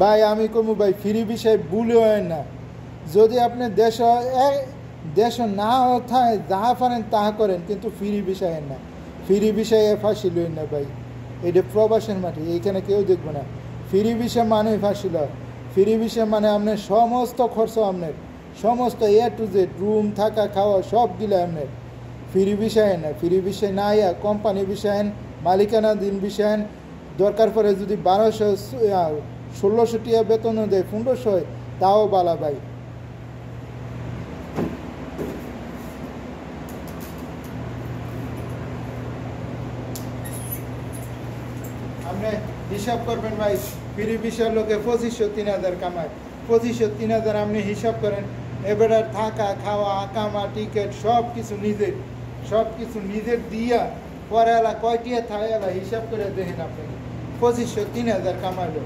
ভাই আমি কমু ভাই ফ্রি বিষয় ভুলে হয় না। যদি আপনি দেশ না থাকে যাহা পারেন তাহা করেন, কিন্তু ফ্রি বিষয় না, ফ্রি বিষয়ে ফাঁসি লই না ভাই। এটা প্রবাসের মাটি, এইখানে কেউ দেখবে না। ফ্রি বিষয় মানে ফাঁসি লয়। ফ্রি বিষয় মানে আপনার সমস্ত খরচ, আপনার সমস্ত টু জেড, রুম থাকা খাওয়া সব গিলে আপনার। ফ্রি বিষয় না, ফ্রি বিষয় না ইয়া কোম্পানি বিষয়, মালিকানাধীন বিষয়। দরকার পড়ে যদি 1200 1600 টিয়া বেতনও দেয়, 1500, তাও বালা ভাই। আপনি হিসাব করবেন ভাই, ফ্রি বিষয় লোকে 2500 3000 কামায়। 2500 3000 আপনি হিসাব করেন। এবারে থাকা খাওয়া আকামা টিকিট সব কিছু নিজের, সব কিছু নিজের দিয়া পরে এলা কয়টিয়া থাকে এলা হিসাব করে দেখেন আপনি। 2500 3000 কামাইলো,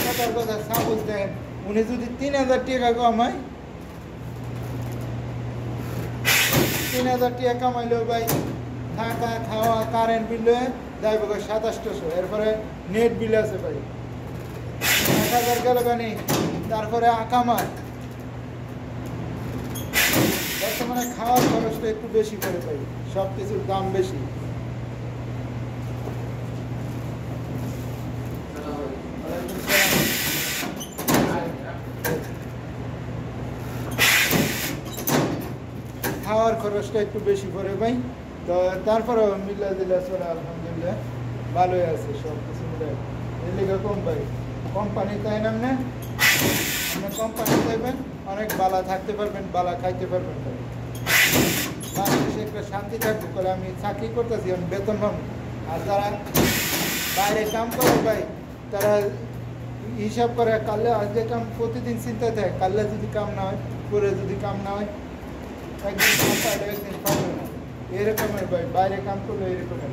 কথার কথা সাপোজ দেখেন, উনি যদি 3000 টাকা কামায়, 3000 টাকা কামাইলো ভাই, থাকা খাওয়া কারেন্ট বিল যাইব 2700। এরপরে নেট বিল আছে ভাই 1000 গেল গানি। তারপরে আকামার বর্তমানে খাওয়ার খরচটা একটু বেশি করে ভাই, সব কিছুর দাম বেশি। খাওয়ার খরচটা একটু বেশি পড়ে ভাই, তো তারপরেও মিলা দিলা চলে আলহামদুলিল্লাহ ভালোই আছে সব কিছু মিলে। এদিকে কম ভাই কোম্পানি তাই না, আপনি কোম্পানি যাইবেন, অনেক বালা থাকতে পারবেন, বালা খাইতে পারবেন ভাই। বাংলাদেশে একটা শান্তি থাকবে করে আমি চাকরি করতেছি, আমি বেতন পাবো। আর যারা বাইরে কাম করে ভাই, তারা হিসাব করে কাললে আজকে কাম প্রতিদিন চিন্তায় থাকে, কাললে যদি কাম না হয়, পরে যদি কাম না হয়, একদিন কাম পাইলে একদিন পাবে না। এরকমের ভাই, বাইরে কাম করলে এরকমের।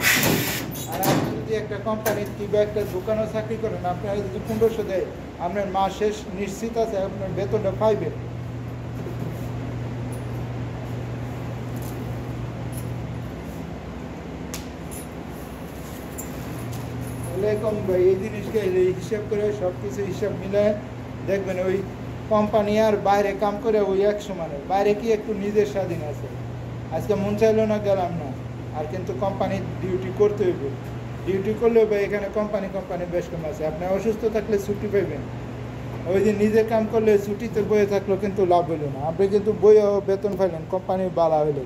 আর আপনি যদি একটা কোম্পানির কিংবা একটা দোকানেও চাকরি করেন, আপনার যদি 1500 দেয়, আপনার মাস শেষ নিশ্চিত আছে আপনার বেতনটা পাইবেন। এরকম ভাই, এই জিনিসকে হিসাব করে সব কিছু হিসাব মিলায় দেখবেন ওই কোম্পানি আর বাইরে কাম করে ওই এক সমানে। বাইরে কি একটু নিজের স্বাধীন আছে, আজকে মন চাইলো না গেলাম না, আর কিন্তু কোম্পানির ডিউটি করতে হইবে। ডিউটি করলেও ভাই এখানে কোম্পানি বেশ কম আছে। আপনি অসুস্থ থাকলে ছুটি পাইবেন, ওই যে নিজে কাম করলে ছুটিতে বয়ে থাকলেও কিন্তু লাভ হইল না। আপনি কিন্তু বইয়েও বেতন পাইলেন, কোম্পানির বালা হইলে।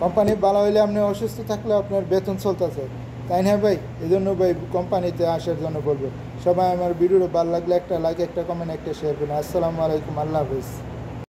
কোম্পানি বালা হইলে আপনি অসুস্থ থাকলে আপনার বেতন চলতেছে, তাই না ভাই? এই জন্য ভাই কোম্পানিতে আসার জন্য বলবো। সবাই আমার ভিডিওটা ভালো লাগলে একটা লাইক, একটা কমেন্ট, একটা শেয়ার করুন। আসসালামু আলাইকুম, আল্লাহ হাফিজ।